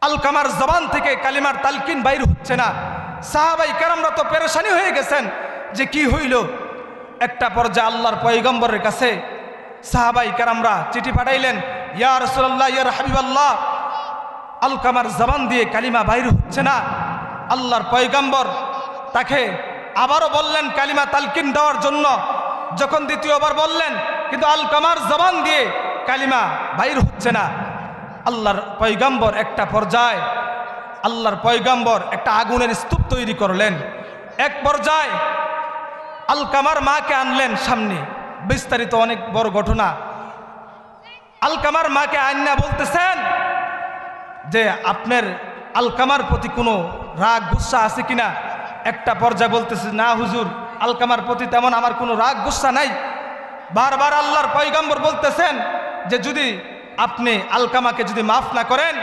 আলকামার জবান থেকে কালিমার তালকিন বাইর হচ্ছে না। সাহাবাই কেরামরা তো পেরেশানি হয়ে গেছেন যে কি হইল। একটা পর্যায়ে আল্লাহর পয়গম্বরের কাছে সাহাবাই কেরামরা চিঠি পাঠাইলেন, ইয়া রাসূলুল্লাহ, ইয়া হাবিবাল্লাহ, আলকামার জবান দিয়ে কালিমা বাইর হচ্ছে না। আল্লাহর পয়গম্বর তাকে আবারও বললেন কালিমা তালকিন দেওয়ার জন্য। যখন দ্বিতীয়বার বললেন, কিন্তু আলকামার জবান দিয়ে কালিমা বাইর হচ্ছে না। আল্লাহর পয়গম্বর একটা পর্যায়ে আল্লাহর পয়গম্বর একটা আগুনের স্তূপ তৈরি করলেন। এক পর্যায়ে আলকামার মাকে আনলেন সামনে। বিস্তারিত অনেক বড় ঘটনা। আলকামার মাকে আন্না বলতেছেন যে আপনার আলকামার প্রতি কোনো রাগ গুসা আছে কিনা। একটা পর্যায়ে বলতেছে, না হুজুর, আলকামার প্রতি তেমন আমার কোনো রাগ গুসা নাই। বারবার আল্লাহর পয়গম্বর বলতেছেন যে যদি আপনি আলকামাকে যদি মাফ না করেন,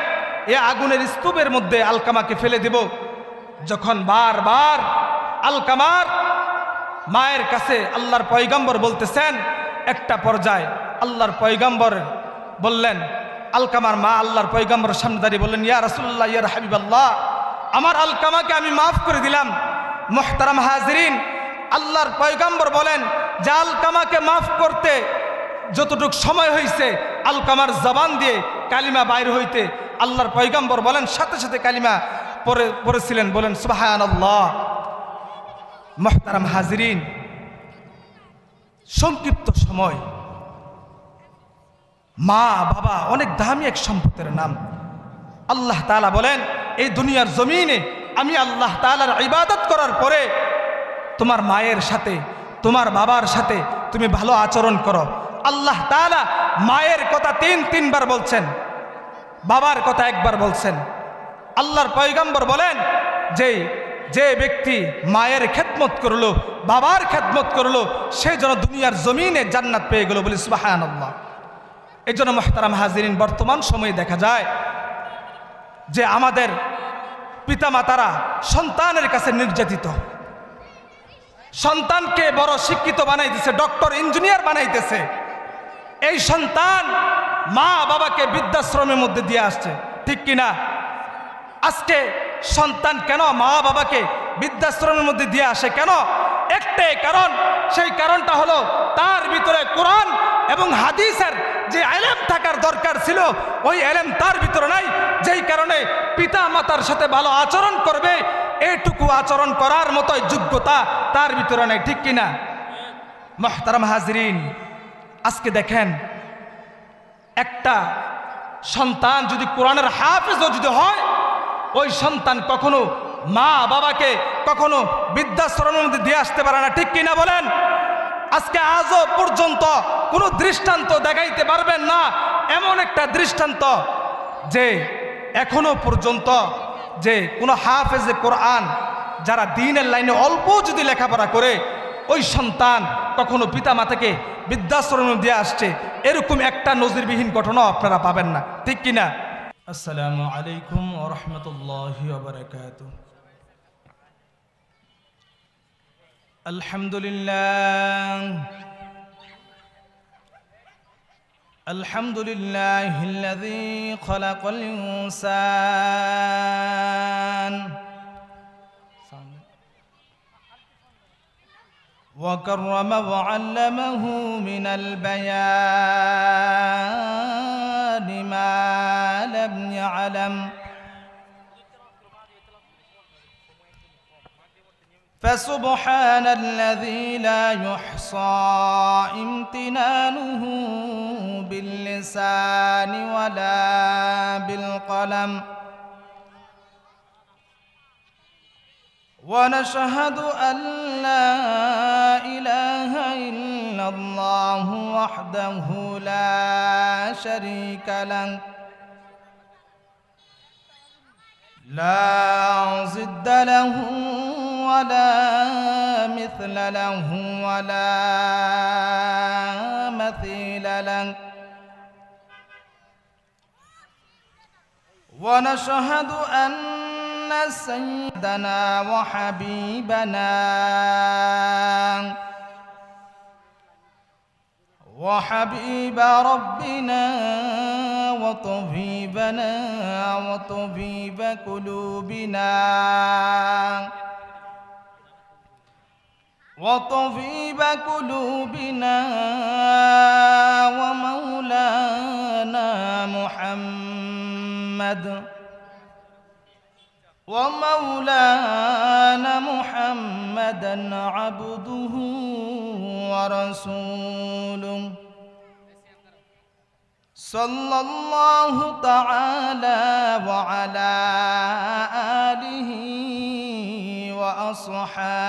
এ আগুনের স্তূপের মধ্যে আলকামাকে ফেলে দেব। যখন বারবার আলকামার মায়ের কাছে আল্লাহর পয়গম্বর বলতেছেন, একটা পর্যায়ে আল্লাহর পয়গম্বর বললেন, আলকামার মা আল্লাহর পয়গম্বরের সামনে দাঁড়িয়ে বললেন, ইয়া রাসূলুল্লাহ, ইয়া হাবিবাল্লাহ, আমার আলকামাকে আমি মাফ করে দিলাম। মুহতারাম হাজিরিন, আল্লাহর পয়গম্বর বলেন যে আলকামাকে মাফ করতে যতটুকু সময় হয়েছে, আলকামার জবান দিয়ে কালিমা বাইর হইতে আল্লাহর পয়গম্বর বলেন সাথে সাথে কালিমা পড়েছিলেন। বলেন সুবহানাল্লাহ। মুহতারাম হাজিরিন, সংক্ষিপ্ত সময় মা বাবা অনেক দামি এক সম্পদের নাম। আল্লাহ তাআলা বলেন, এই দুনিয়ার জমিনে আমি আল্লাহ তাআলার ইবাদত করার পরে তোমার মায়ের সাথে তোমার বাবার সাথে তুমি ভালো আচরণ করো। আল্লাহ তাআলা মায়ের কথা তিনবার বলছেন, বাবার কথা একবার বলছেন। আল্লাহর পয়গম্বর বলেন যে ব্যক্তি মায়ের খেদমত করলো, বাবার খেদমত করলো, সে যেন দুনিয়ার জমিনে জান্নাত পেয়ে গেল। বলি সুবহানাল্লাহ। এই জন্য মুহতারাম হাজিরিন, বর্তমান সময়ে দেখা যায় যে আমাদের পিতামাতারা সন্তানের কাছে নির্যাতিত। সন্তানকে বড় শিক্ষিত বানাইতেছে, ডক্টর ইঞ্জিনিয়ার বানাইতেছে। এই সন্তান মা বাবাকে বৃদ্ধাশ্রমের মধ্যে দিয়ে আসছে, ঠিক কিনা? আজকে সন্তান কেন মা বাবাকে বৃদ্ধাশ্রমের মধ্যে দিয়ে আসে? কেন? একটাই কারণ, সেই কারণটা হলো তার ভিতরে কোরআন এবং হাদিসের যে ইলম থাকার দরকার ছিল, ওই ইলম তার ভিতরে নাই। যেই কারণে পিতা মাতার সাথে ভালো আচরণ করবে, এটুকু আচরণ করার মতোই যোগ্যতা তার ভিতরে নেই, ঠিক কিনা? মুহতারাম হাজিরিন, আজকে দেখেন, একটা সন্তান যদি কোরআনের হাফেজও যদি হয়, ওই সন্তান কখনো মা বাবাকে কখনো বৃদ্ধাশ্রমের মধ্যে দিয়ে আসতে পারে না, ঠিক কিনা বলেন? আজকে আজও পর্যন্ত কোনো দৃষ্টান্ত দেখাইতে পারবেন না, এমন একটা দৃষ্টান্ত যে এখনো পর্যন্ত যে কোনো হাফেজে কোরআন যারা দ্বীনের লাইনে অল্প যদি লেখাপড়া করে, ওই সন্তান কখনো পিতা মাতাকে বৃদ্ধাশ্রমে দিয়ে আসছে, এরকম একটা নজিরবিহীন ঘটনাও আপনারা পাবেন না, ঠিক কিনা? আসসালামু আলাইকুম ওয়া রাহমাতুল্লাহি ওয়া বারাকাতুহু। আলহামদুলিল্লাহিল্লাযী খালাকাল ইনসান وكرم وعلمه من البيان ما لم يعلم فسبحان الذي لا يحصى امتنانه باللسان ولا بالقلم ونشهد أن لا إله إلا الله وحده لا شريك له لا ضد له ولا مثل له ولا مثيل له ونشهد أن سيدنا وحبيبنا وحبيب ربنا وطبيبنا وطبيب قلوبنا وطبيب قلوبنا ومولانا محمدا عبده ورسوله صلى الله تعالى وعلى آله وأصحابه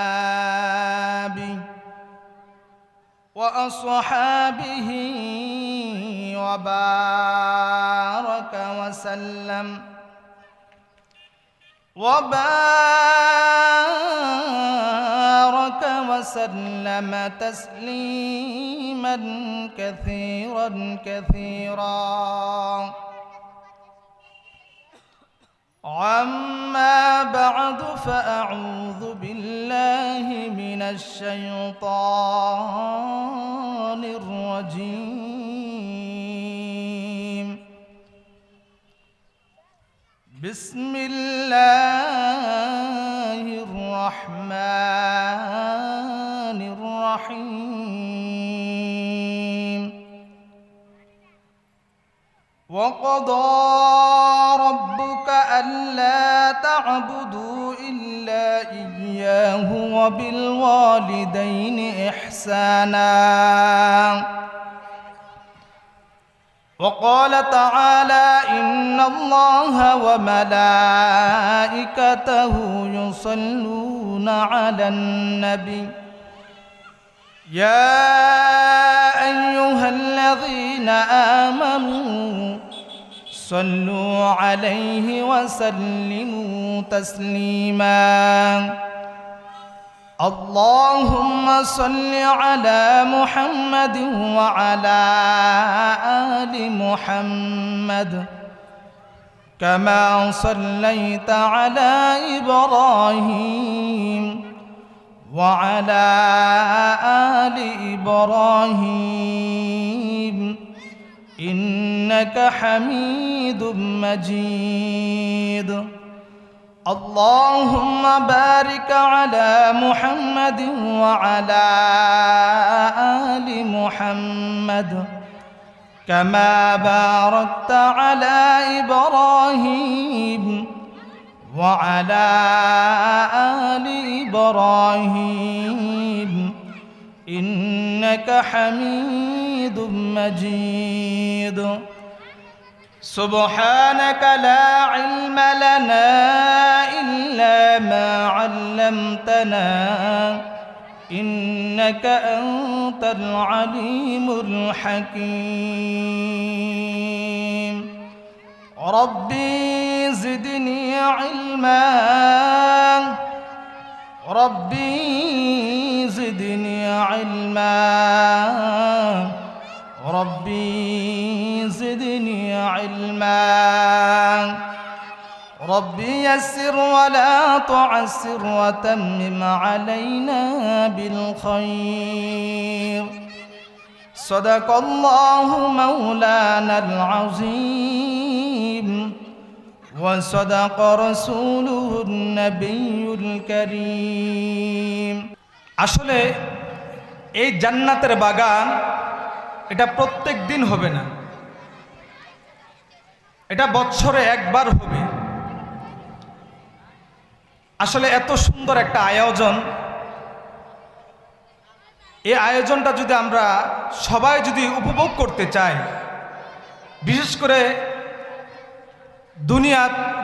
وبارك وسلم تسليما كثيرا عما بعد فأعوذ بالله من الشيطان الرجيم بسم الله الرحمن الرحيم وقضى ربك ألا تعبدوا إلا إياه وبالوالدين إحسانا وقال تعالى إن الله وملائكته يصلون على النبي يا أيها الذين آمنوا صلوا عليه وسلموا تسليما اللهم صل على محمد وعلى آل محمد كما صليت على إبراهيم وعلى آل إبراهيم إنك حميد مجيد اللهم بارك على محمد وعلى آل محمد كما باركت على إبراهيم وعلى آل إبراهيم إنك حميد مجيد سبحانك لا علم لنا إلا ما علمتنا إنك أنت العليم الحكيم ربي زدني علما ربي زدني علما ربي زدني علما ربي يسر ولا تعسر وتمم علينا بالخير صدق الله مولانا العظيم وصدق رسوله النبي الكريم আসলে এই জান্নাতের বাগান এটা প্রত্যেক দিন হবে না, এটা বছরে একবার হবে। আসলে এত সুন্দর একটা আয়োজন, এই আয়োজনটা যদি আমরা সবাই যদি উপভোগ করতে চাই, বিশেষ করে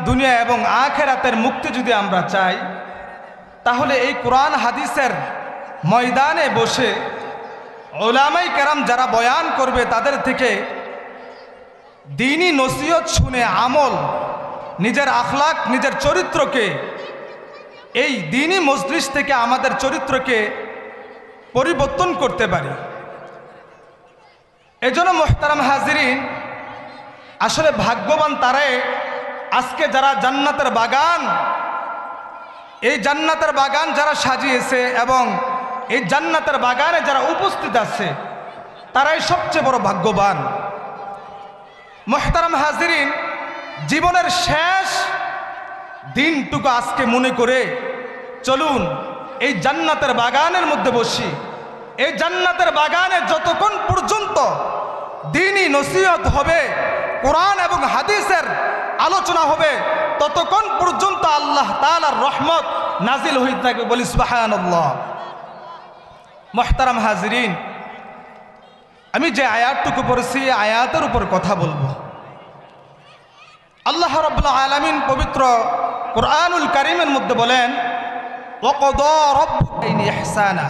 দুনিয়া এবং আখিরাতের মুক্তি যদি আমরা চাই, তাহলে এই কোরআন হাদিসের ময়দানে বসে উলামায়ে কেরাম যারা বয়ান করবে তাদের থেকে দ্বীনি নসিহত শুনে আমল, নিজের আখলাক, নিজের চরিত্রকে এই দ্বীনি মজলিস থেকে আমাদের চরিত্রকে পরিবর্তন করতে পারি। এজন্য মুহতারাম হাজিরিন, আসলে ভাগ্যবান তারাই আজকে যারা জান্নাতের বাগান, এই জান্নাতের বাগান যারা সাজিয়েছে এবং এই জান্নাতের বাগানে যারা উপস্থিত আছে, তারাই সবচেয়ে বড় ভাগ্যবান। মুহতারাম হাজিরিন, জীবনের শেষ দিনটুকু আজকে মনে করে চলুন এই জান্নাতের বাগানের মধ্যে বসি। এই জান্নাতের বাগানে যতক্ষণ পর্যন্ত দ্বীনি নসিহত হবে, কোরআন এবং হাদিসের আলোচনা হবে, ততক্ষণ পর্যন্ত আল্লাহ তাআলার রহমত নাজিল হইতে থাকবে। বলি সুবহানাল্লাহ। মুহতারাম হাজিরিন, আমি যে আয়াতটুকু পড়েছি আয়াতের উপর কথা বলবো। আল্লাহ রাব্বুল আলামিন পবিত্র কুরআনুল কারীমের মধ্যে বলেন, ওয়াকাদা রাব্বুকা ইহসানা।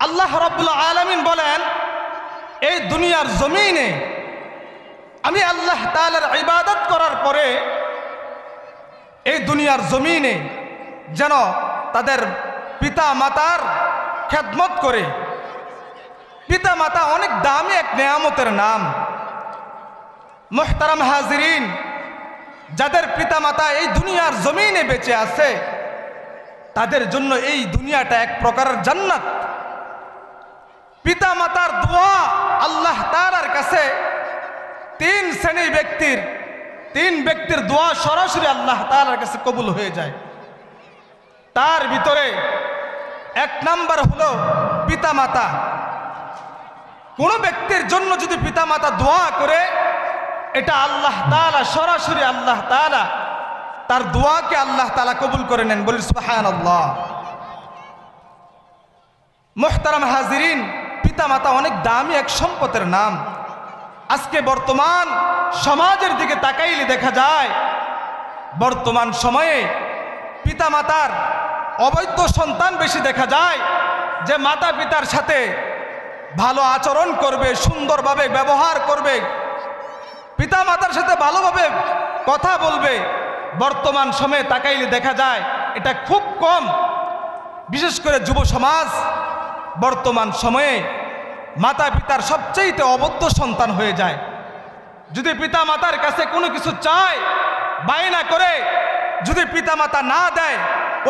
আল্লাহ রাব্বুল আলামিন বলেন, এই দুনিয়ার জমিনে আমি আল্লাহ তাআলার ইবাদত করার পরে এই দুনিয়ার জমিনে যেন তাদের পিতা মাতার খেদমত করে। পিতা মাতা অনেক দামি এক নেয়ামতের নাম। মুহতারাম হাজিরিন, যাদের পিতা মাতা এই দুনিয়ার জমিনে বেঁচে আছে তাদের জন্য এই দুনিয়াটা এক প্রকারের জান্নাত। পিতা মাতার দোয়া আল্লাহ তাআলার কাছে তিন ব্যক্তির দোয়া সরাসরি আল্লাহ তাআলার কাছে কবুল হয়ে যায়। তার ভিতরে এক নাম্বার হলো পিতা মাতা। কোনো ব্যক্তির জন্য যদি পিতা মাতা দোয়া করে, এটা আল্লাহ তাআলা সরাসরি আল্লাহ তাআলা তার দোয়াকে আল্লাহ তাআলা কবুল করে নেন। বলি সুবহানাল্লাহ। মুহতারাম হাজিরিন, পিতা মাতা অনেক দামি এক সম্পদের নাম। আজকে বর্তমান সমাজের দিকে তাকাইলে দেখা যায় বর্তমান সময়ে পিতা মাতার অবৈধ সন্তান বেশি দেখা যায়, যে মাতা পিতার সাথে ভালো আচরণ করবে, সুন্দরভাবে ব্যবহার করবে, পিতা মাতার সাথে ভালোভাবে কথা বলবে। বর্তমান সময়ে তাকাইলে দেখা যায় এটা খুব কম। বিশেষ করে যুব সমাজ বর্তমান সময়ে মাতা পিতার সবচেয়ে অবদ্ধ সন্তান হয়ে যায়। যদি পিতা মাতার কাছে কোনো কিছু চায়, বায়না করে, যদি পিতা মাতা না দেয়,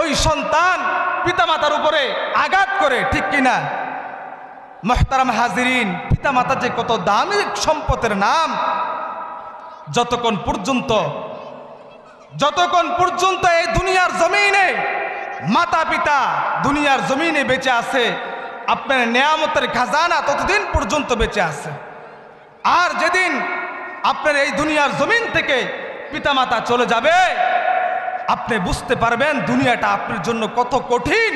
ওই সন্তান পিতা মাতার উপরে আঘাত করে। ঠিক কিনা? মুহতারাম হাজিরিন, পিতা মাতা যে কত দামি সম্পদের নাম। যতক্ষণ পর্যন্ত এই দুনিয়ার জমিনে মাতা পিতা দুনিয়ার জমিনে বেঁচে আছে, আপনার নেয়ামতের খাজানা ততদিন পর্যন্ত বেঁচে আছে। আর যেদিন আপনার এই দুনিয়ার জমিন থেকে পিতা মাতা চলে যাবে, আপনি বুঝতে পারবেন দুনিয়াটা আপনার জন্য কত কঠিন।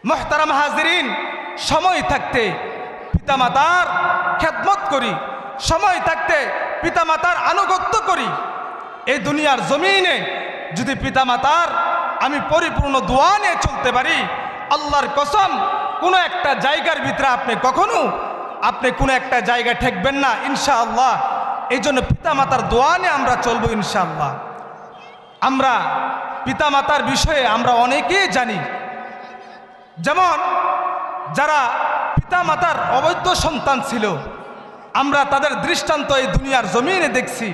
মুহতারাম হাজিরিন, সময় থাকতে পিতা মাতার খেদমত করি, সময় থাকতে পিতা মাতার আনুগত্য করি। এই দুনিয়ার জমিনে যদি পিতা মাতার আমি পরিপূর্ণ দোয়া নিয়ে চলতে পারি, আল্লাহর কসম কোনো একটা জায়গার ভিতরে আপনি কোনো একটা জায়গায় ঠেকবেন না ইনশাআল্লাহ। এই জন্য পিতা মাতার দোয়া নিয়ে আমরা চলবো ইনশাআল্লাহ। আমরা পিতা মাতার বিষয়ে আমরা অনেকেই জানি, যেমন যারা পিতা মাতার অবৈধ সন্তান ছিল, আমরা তাদের দৃষ্টান্ত এই দুনিয়ার জমিনে দেখছি।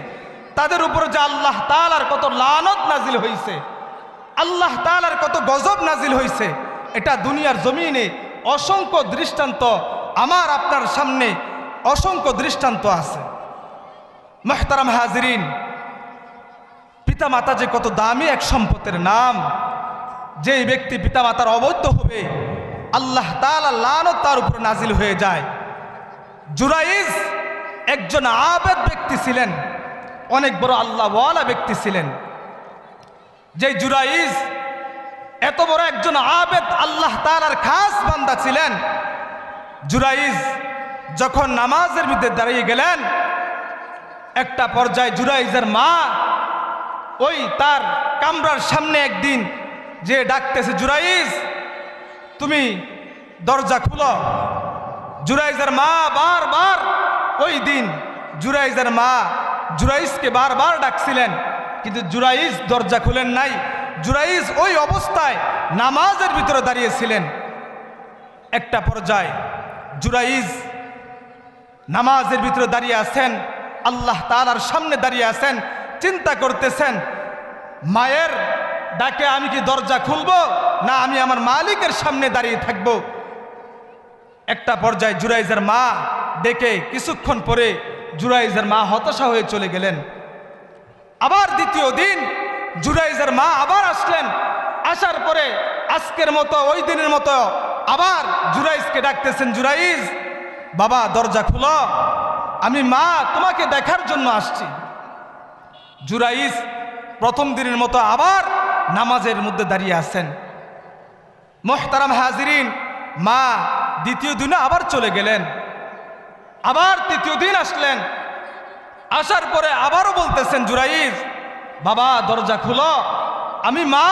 তাদের উপর যে আল্লাহ তাআলার কত লানত নাজিল হয়েছে, আল্লাহ তাআলার কত গজব নাজিল হয়েছে, এটা দুনিয়ার জমিনে অসংখ্য দৃষ্টান্ত, আমার আপনার সামনে অসংখ্য দৃষ্টান্ত আছে। মুহতারাম হাজিরিন, পিতা মাতা যে কত দামি এক সম্পদের নাম। যেই ব্যক্তি পিতা মাতার অবৈধ হবে, আল্লাহ তাআলার লানত তার উপর নাজিল হয়ে যায়। জুরাইজ একজন আবেদ ব্যক্তি ছিলেন, অনেক বড় আল্লাহওয়ালা ব্যক্তি ছিলেন। যে জুরাইজ এত বড় একজন আবেদ, আল্লাহ তাআলার খাস বান্দা ছিলেন। জুরাইজ যখন নামাজের মধ্যে দাঁড়িয়ে গেলেন, একটা পর্যায়ে জুরাইজের মা ওই তার কামরার সামনে একদিন যে ডাকতেছে, জুরাইজ তুমি দরজা খুলো। জুরাইজের মা বারবার ওই দিন জুরাইজের মা জুরাইজকে বারবার ডাকছিলেন, কিন্তু জুরাইজ দরজা খুলেন নাই। জুরাইজ ওই অবস্থায় নামাজের ভিতরে দাঁড়িয়েছিলেন। একটা পর্যায়ে জুরাইজ নামাজের ভিতরে দাঁড়িয়ে আছেন, আল্লাহ তাআলার সামনে দাঁড়িয়ে আছেন, চিন্তা করতেছেন মায়ের ডাকে আমি কি দরজা খুলবো না আমি আমার মালিকের সামনে দাঁড়িয়ে থাকবো। একটা পর্যায়ে জুরাইজের মা ডেকে কিছুক্ষণ পরে জুরাইজের মা হতাশা হয়ে চলে গেলেন। আবার দ্বিতীয় দিন জুরাইজের মা আবার আসলেন। আসার পরে আজকের মতো ওই দিনের মতো আবার জুরাইজকে ডাকতেছেন, জুরাইজ বাবা দরজা খুলো, আমি মা তোমাকে দেখার জন্য আসছি। জুরাইজ প্রথম দিনের মতো আবার নামাজের মধ্যে দাঁড়িয়ে আছেন। মোহতারাম হাজিরিন, মা দ্বিতীয় দিনে আবার চলে গেলেন। আবার তৃতীয় দিন আসলেন। আসার পরে আবারও বলতেছেন, জুরাইজ বাবা দরজা খুলো, আমি মা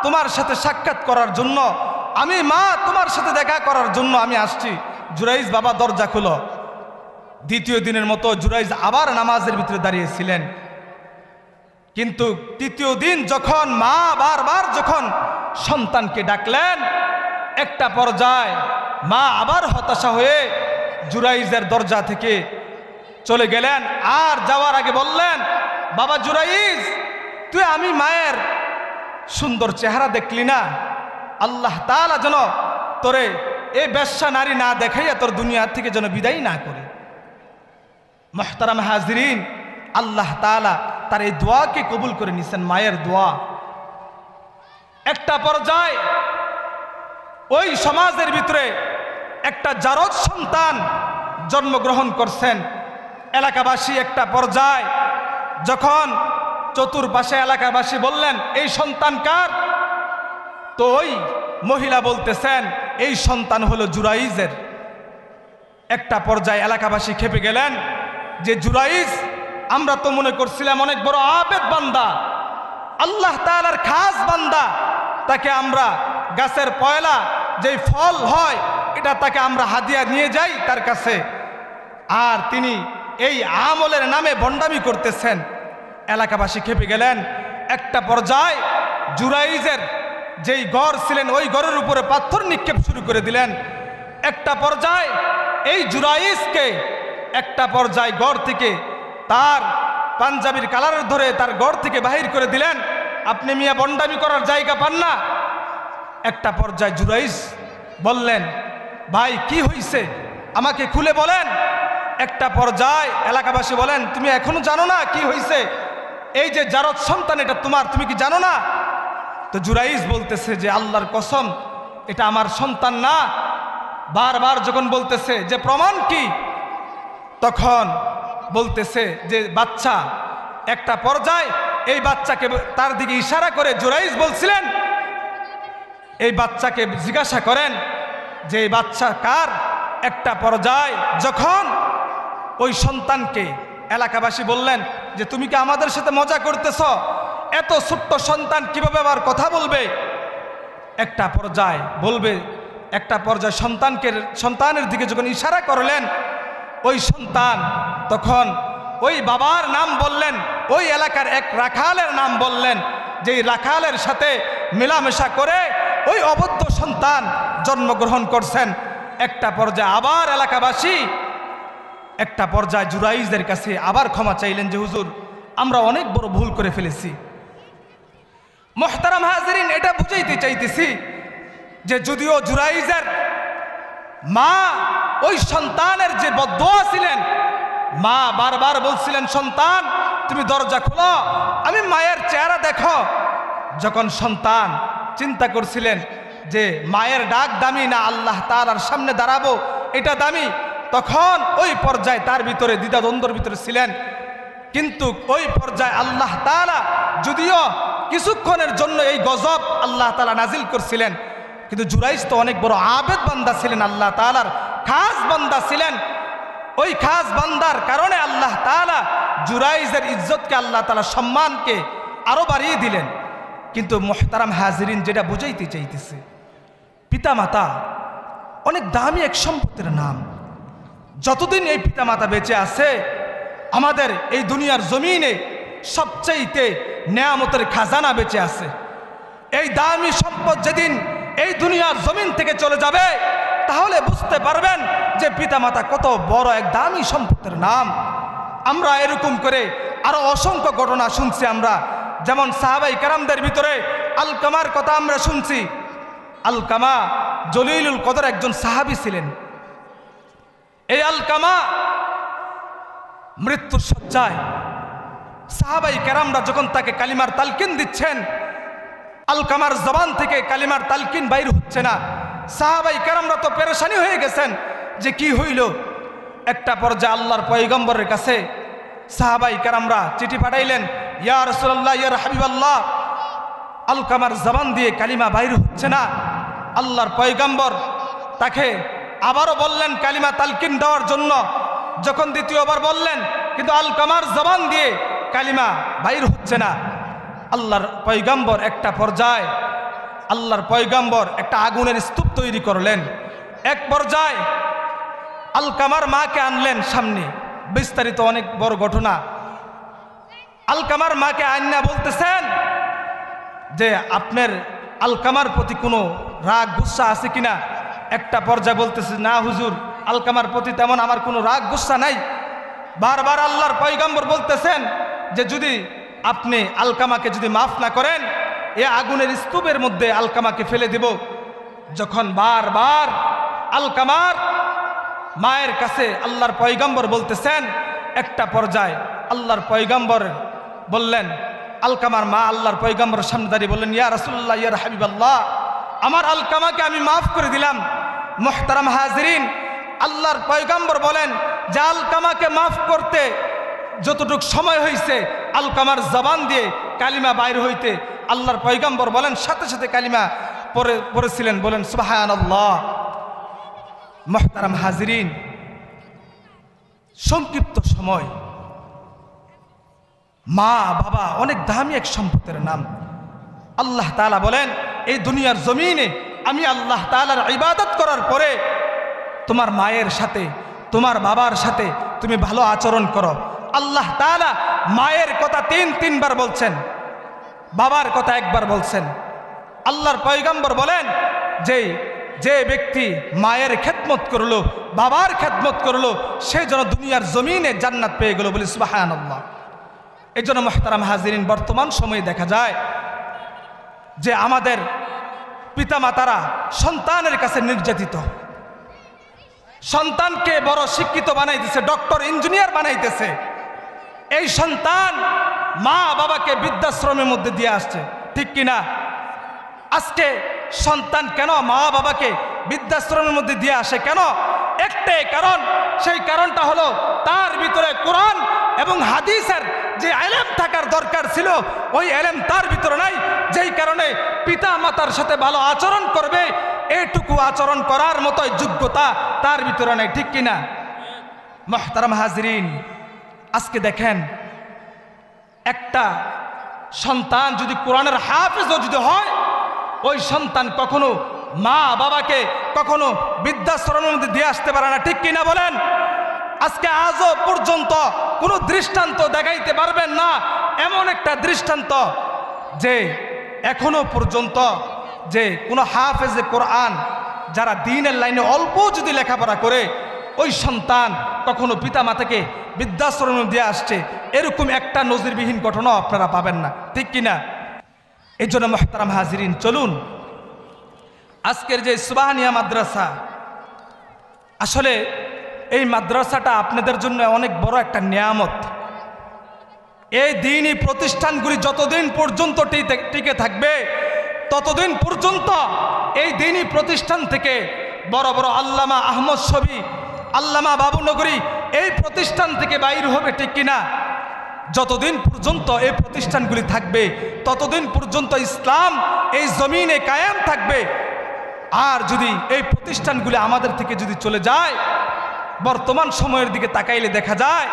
তোমার সাথে সাক্ষাৎ করার জন্য, আমি মা তোমার সাথে দেখা করার জন্য আমি আসছি। জুরাইজ বাবা দরজা খুলো। দ্বিতীয় দিনের মতো জুরাইজ আবার নামাজের ভিতরে দাঁড়িয়েছিলেন। কিন্তু তৃতীয় দিন যখন মা বারবার যখন সন্তানকে ডাকলেন, একটা পর্যায়ে মা আবার হতাশা হয়ে জুরাইজের দরজা থেকে চলে গেলেন। আর যাওয়ার আগে বললেন, বাবা জুরাইজ তুই আমি মায়ের সুন্দর চেহারা দেখলি না, আল্লাহ তাআলা যেন তোরে এই বেশ্যা নারী না দেখাইয়া তোর দুনিয়া থেকে যেন বিদায় না করে। মুহতারাম হাজিরিন, আল্লাহ তাআলা তার এই দোয়াকে কবুল করে নিছেন, মায়ের দোয়া। একটা পর্যায়ে ওই সমাজের ভিতরে একটা জারজ সন্তান জন্মগ্রহণ করছেন। এলাকাবাসী একটা পর্যায়ে যখন চতুর্পাশে এলাকাবাসী বললেন এই সন্তান কার, তো ওই মহিলা বলতেছেন এই সন্তান হলো জুরাইজের। একটা পর্যায়ে এলাকাবাসী খেপে গেলেন যে জুরাইজ, আমরা তো মনে করছিলাম অনেক বড় আবেদ বান্দা, আল্লাহ তাআলার খাস বান্দা, তাকে আমরা গাছের পয়লা যেই ফল হয় এটা তাকে আমরা হাদিয়া নিয়ে যাই তার কাছে, আর তিনি এই আমলের নামে ভণ্ডামি করতেছেন। এলাকাবাসী খেপে গেলেন। একটা পর্যায়ে জুরাইজের যেই ঘর ছিলেন ওই ঘরের উপরে পাথর নিক্ষেপ শুরু করে দিলেন। একটা পর্যায়ে এই জুরাইজকে একটা পর্যায়ে ঘর থেকে তার পাঞ্জাবির কালারের ধরে তার ঘর থেকে বাহির করে দিলেন। আপনি মিয়া ভণ্ডামি করার জায়গা পান না। একটা পর্যায়ে জুরাইজ বললেন, ভাই কি হইছে আমাকে খুলে বলেন। একটা পর্যায়ে এলাকাবাসী বলেন, তুমি এখনো জানো না কি হইছে? এই যে জারজ সন্তান এটা তোমার, তুমি কি জানো না? তো জুরাইজ বলতেছে যে আল্লাহর কসম এটা আমার সন্তান না। বারবার যখন বলতেছে যে প্রমাণ কি, তখন বলতেছে যে বাচ্চা। একটা পর্যায়ে এই বাচ্চাকে তার দিকে ইশারা করে জুরাইজ বলছিলেন, এই বাচ্চাকে জিজ্ঞাসা করেন যে এই বাচ্চা কার। একটা পর্যায়ে যখন ওই সন্তানকে এলাকাবাসী বললেন যে তুমি কি আমাদের সাথে মজা করতেছ, এত ছোট্ট সন্তান কিভাবে আবার কথা বলবে। একটা পর্যায়ে বলবে, একটা পর্যায়ে সন্তানের দিকে যখন ইশারা করলেন ওই সন্তান, তখন ওই বাবার নাম বললেন, ওই এলাকার এক রাখালের নাম বললেন, যেই রাখালের সাথে মেলামেশা করে ওই অবদ্ধ সন্তান জন্মগ্রহণ করছেন। একটা পর্যায়ে আবার এলাকাবাসী একটা পর্যায়ে জুরাইজের কাছে আবার ক্ষমা চাইলেন যে হুজুর আমরা অনেক বড় ভুল করে ফেলেছি। মুহতারাম হাজিরিন, এটা বুঝাইতে চাইতেছি যে যদিও জুরাইজের মা ওই সন্তানের যে বদদোয়া ছিলেন, মা বারবার বলছিলেন সন্তান তুমি দরজা খোলো, আমি মায়ের চেহারা দেখো। যখন সন্তান চিন্তা করছিলেন যে মায়ের ডাক দামি না আল্লাহ তাআলার সামনে দাঁড়াবো এটা দামি, তখন ওই পর্যায়ে তার ভিতরে দ্বিধাদ্বন্দ্বের ভিতরে ছিলেন। কিন্তু ওই পর্যায়ে আল্লাহ তাআলা যদিও কিছুক্ষণের জন্য এই গজব আল্লাহ তাআলা নাজিল করছিলেন, কিন্তু জুরাইজ তো অনেক বড় আবেদ বান্দা ছিলেন, আল্লাহ তাআলার খাস বান্দা ছিলেন। ওই খাস বান্দার কারণে আল্লাহ তাআলা জুরাইজের ইজ্জতকে আল্লাহ তাআলা সম্মানকে আরো বাড়িয়ে দিলেন। কিন্তু মুহতারাম হাজিরিন, যেটা বুঝাইতে চাইতেছে, পিতামাতা অনেক দামি এক সম্পত্তির নাম। যতদিন এই পিতামাতা বেঁচে আছে আমাদের এই দুনিয়ার জমিনে সবচাইতে নেয়ামতের খাজানা বেঁচে আছে। এই দামি সম্পদ যেদিন এই দুনিয়ার জমিন থেকে চলে যাবে তাহলে বুঝতে পারবেন যে পিতামাতা কত বড় এক দামি সম্পদের নাম। আমরা এরকম করে আরো অসংখ্য ঘটনা শুনছি আমরা, যেমন সাহাবাই কেরামদের ভিতরে আলকামার কথা আমরা শুনছি। আলকামা জলিলুল কদর একজন সাহাবী ছিলেন। এই আলকামা মৃত্যুর শয্যায় সাহাবাই কেরামরা যখন তাকে কালিমার তালকিন দিচ্ছেন, আলকামার জবান থেকে কালিমার তালকিন বাইর হচ্ছে না। সাহাবাই কেরামরা তো পেরেশানি হয়ে গেছেন যে কি হইল। একটা পর্যায়ে আল্লাহর পয়গম্বরের কাছে সাহাবাই কেরামরা চিঠি পাঠাইলেন, ইয়া রাসূলুল্লাহ, ইয়া হাবিবাল্লাহ, আলকামার জবান দিয়ে কালিমা বাইর হচ্ছে না। আল্লাহর পয়গম্বর তাকে আবারও বললেন কালিমা তালকিন দেওয়ার জন্য। যখন দ্বিতীয়বার বললেন, কিন্তু আলকামার জবান দিয়ে কালিমা বাইর হচ্ছে না। আল্লাহর পয়গম্বর একটা পর্যায়ে একটা আগুনের স্তূপ তৈরি করলেন। এক পর্যায়ে আলকামার মাকে আনলেন সামনে, বিস্তারিত অনেক বড় ঘটনা। আলকামার মাকে আন্না বলতেছেন যে আপনার আলকামার প্রতি কোনো রাগ গুসা আছে কিনা। একটা পর্যায়ে বলতেছে, না হুজুর, আলকামার প্রতি তেমন আমার কোনো রাগ গুসা নাই। বারবার আল্লাহর পয়গম্বর বলতেছেন যে যদি আপনি আলকামাকে যদি মাফ না করেন, এ আগুনের স্তূপের মধ্যে আলকামাকে ফেলে দেব। যখন বারবার আলকামার মায়ের কাছে আল্লাহর পয়গম্বর বলতেছেন, একটা পর্যায়ে আল্লাহর পয়গম্বর বললেন, আলকামার মা আল্লাহর পয়গম্বরের সামনে দাঁড়িয়ে বললেন, ইয়া রাসূলুল্লাহ, ইয়া হাবিবাল্লাহ, আমার আলকামাকে আমি মাফ করে দিলাম। মুহতারাম হাজিরিন, আল্লাহর পয়গম্বর বলেন যে আলকামাকে মাফ করতে যতটুকু সময় হয়েছে, আলকামার জবান দিয়ে কালিমা বাইর হইতে আল্লাহর পয়গম্বর বলেন সাথে সাথে কালিমা পড়েছিলেন। বলেন সুবহানাল্লাহ। মুহতারাম হাজিরিন, সংক্ষিপ্ত সময়, মা বাবা অনেক দামি এক সম্পদের নাম। আল্লাহ তাআলা বলেন, এই দুনিয়ার জমিনে আমি আল্লাহ তাআলার ইবাদত করার পরে তোমার মায়ের সাথে, তোমার বাবার সাথে তুমি ভালো আচরণ করো। আল্লাহ তাআলা মায়ের কথা তিনবার বলছেন, বাবার কথা একবার বলছেন। আল্লাহর পয়গম্বর বলেন যে ব্যক্তি মায়ের খেদমত করলো, বাবার খেদমত করলো, সে যেন দুনিয়ার জমিনে জান্নাত পেয়ে গেল। বলি সুবহানাল্লাহ। এই জন্য মুহতারাম হাজিরিন, বর্তমান সময়ে দেখা যায় যে আমাদের পিতামাতারা সন্তানের কাছে নির্যাতিত। সন্তানকে বড় শিক্ষিত বানাইতেছে, ডক্টর ইঞ্জিনিয়ার বানাইতেছে। এই সন্তান মা বাবাকে বৃদ্ধাশ্রমের মধ্যে দিয়ে আসছে, ঠিক কিনা? আজকে সন্তান কেন মা বাবাকে বৃদ্ধাশ্রমের মধ্যে দিয়ে আসে? কেন? একটাই কারণ, সেই কারণটা হলো তার ভিতরে কোরআন এবং হাদিসের যে ইলম থাকার দরকার ছিল, ওই ইলম তার ভিতরে নাই। যেই কারণে পিতা মাতার সাথে ভালো আচরণ করবে, এটুকু আচরণ করার মতো যোগ্যতা তার ভিতরে নাই, ঠিক কিনা? মুহতারাম হাজিরিন, আজকে দেখেন, একটা সন্তান যদি কোরআনের হাফেজও যদি হয়, ওই সন্তান কখনো মা বাবাকে কখনো বৃদ্ধাশ্রমের মধ্যে দিয়ে আসতে পারে না, ঠিক কিনা বলেন? আজকে আজও পর্যন্ত কোনো দৃষ্টান্ত দেখাইতে পারবেন না, এমন একটা দৃষ্টান্ত যে এখনো পর্যন্ত যে কোনো হাফেজে কোরআন যারা দ্বীনের লাইনে অল্প যদি লেখাপড়া করে, ওই সন্তান কখনো পিতা মাতাকে বৃদ্ধাশ্রমে দিয়ে আসছে, এরকম একটা নজিরবিহীন ঘটনাও আপনারা পাবেন না, ঠিক কিনা? এই জন্য মুহতারাম হাজিরিন, চলুন আজকের যে সুবহানিয়া মাদ্রাসা, আসলে এই মাদ্রাসাটা আপনাদের জন্য অনেক বড় একটা নিয়ামত। এই দ্বীনি প্রতিষ্ঠানগুলি যতদিন পর্যন্ত টিকে থাকবে, ততদিন পর্যন্ত এই দ্বীনি প্রতিষ্ঠান থেকে বড় বড় আল্লামা আহমদ শফী, আল্লামা বাবুনগরী এই প্রতিষ্ঠান থেকে বাইর হবে, ঠিক কিনা? যতদিন পর্যন্ত এই প্রতিষ্ঠানগুলি থাকবে, ততদিন পর্যন্ত ইসলাম এই জমিনে কায়েম থাকবে। আর যদি এই প্রতিষ্ঠানগুলি আমাদের থেকে যদি চলে যায়, বর্তমান সময়ের দিকে তাকাইলে দেখা যায়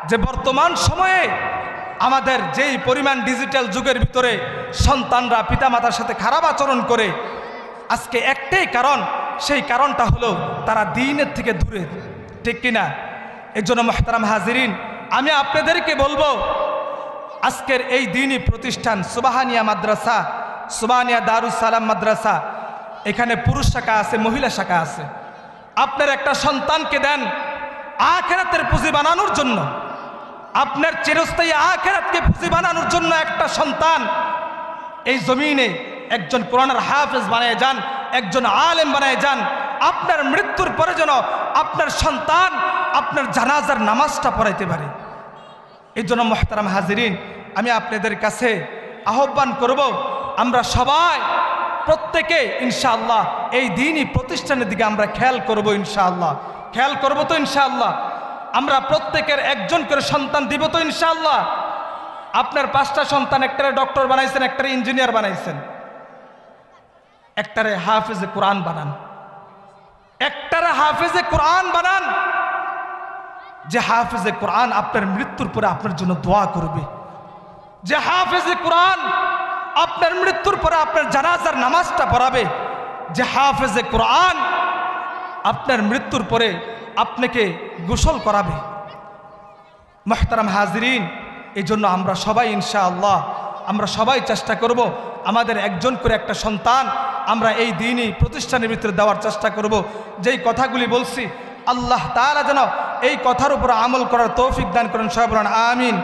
যে বর্তমান সময়ে আমাদের যেই পরিমাণ ডিজিটাল যুগের ভিতরে সন্তানরা পিতামাতার সাথে খারাপ আচরণ করে, আজকে একটাই কারণ, সেই কারণটা হলো তারা দ্বীনের থেকে দূরে, ঠিক কিনা? এই জন্য মুহতারাম হাজিরিন, আমি আপনাদেরকে বলবো, আজকের এই দ্বীনি প্রতিষ্ঠান সুবহানিয়া মাদ্রাসা, সুবহানিয়া দারুস সালাম মাদ্রাসা, এখানে পুরুষ শাখা আছে, মহিলা শাখা আছে। আপনার একটা সন্তানকে দেন আখিরাতের পুঁজি বানানোর জন্য, আপনার চিরস্থায়ী আখিরাতকে পুঁজি বানানোর জন্য একটা সন্তান এই জমিনে একজন কোরআনের হাফেজ বানায় যান, একজন আলেম বানায় যান। আপনার মৃত্যুর পরে যেন আপনার সন্তান আপনার জানাজার নামাজটা পড়াইতে পারে। এই জন্য মুহতারাম হাজিরিন, আমি আপনাদের কাছে আহ্বান করব, আমরা সবাই প্রত্যেকে ইনশাআল্লাহ এই দিনই প্রতিষ্ঠানের দিকে আমরা খেয়াল করব। ইনশাআল্লাহ খেয়াল করব তো ইনশাআল্লাহ। আমরা প্রত্যেকের একজন করে সন্তান দিব তো ইনশাআল্লাহ। আপনার 5টা সন্তান, একটারে ডক্টর বানাইছেন, একটারে ইঞ্জিনিয়ার বানাইছেন, একটারে হাফেজে কোরআন বানান, একটারে হাফেজে কোরআন বানান, যে হাফেজে কোরআন আপনার মৃত্যুর পরে আপনার জন্য দোয়া করবে, যে হাফেজে কোরআন আপনার মৃত্যুর পরে আপনার জানাজার নামাজটা পড়াবে, যে হাফেজে কোরআন আপনার মৃত্যুর পরে আপনাকে গোসল করাবে। মুহতারাম হাজিরিন, এই জন্য আমরা সবাই ইনশাআল্লাহ আমরা সবাই চেষ্টা করব আমাদের একজন করে একটা সন্তান আমরা এই দিনই প্রতিষ্ঠানের ভিতরে দেওয়ার চেষ্টা করব। যেই কথাগুলি বলছি আল্লাহ তাআলা যেন এই কথার উপর আমল করার তৌফিক দান করেন। সবাই বলেন আমিন।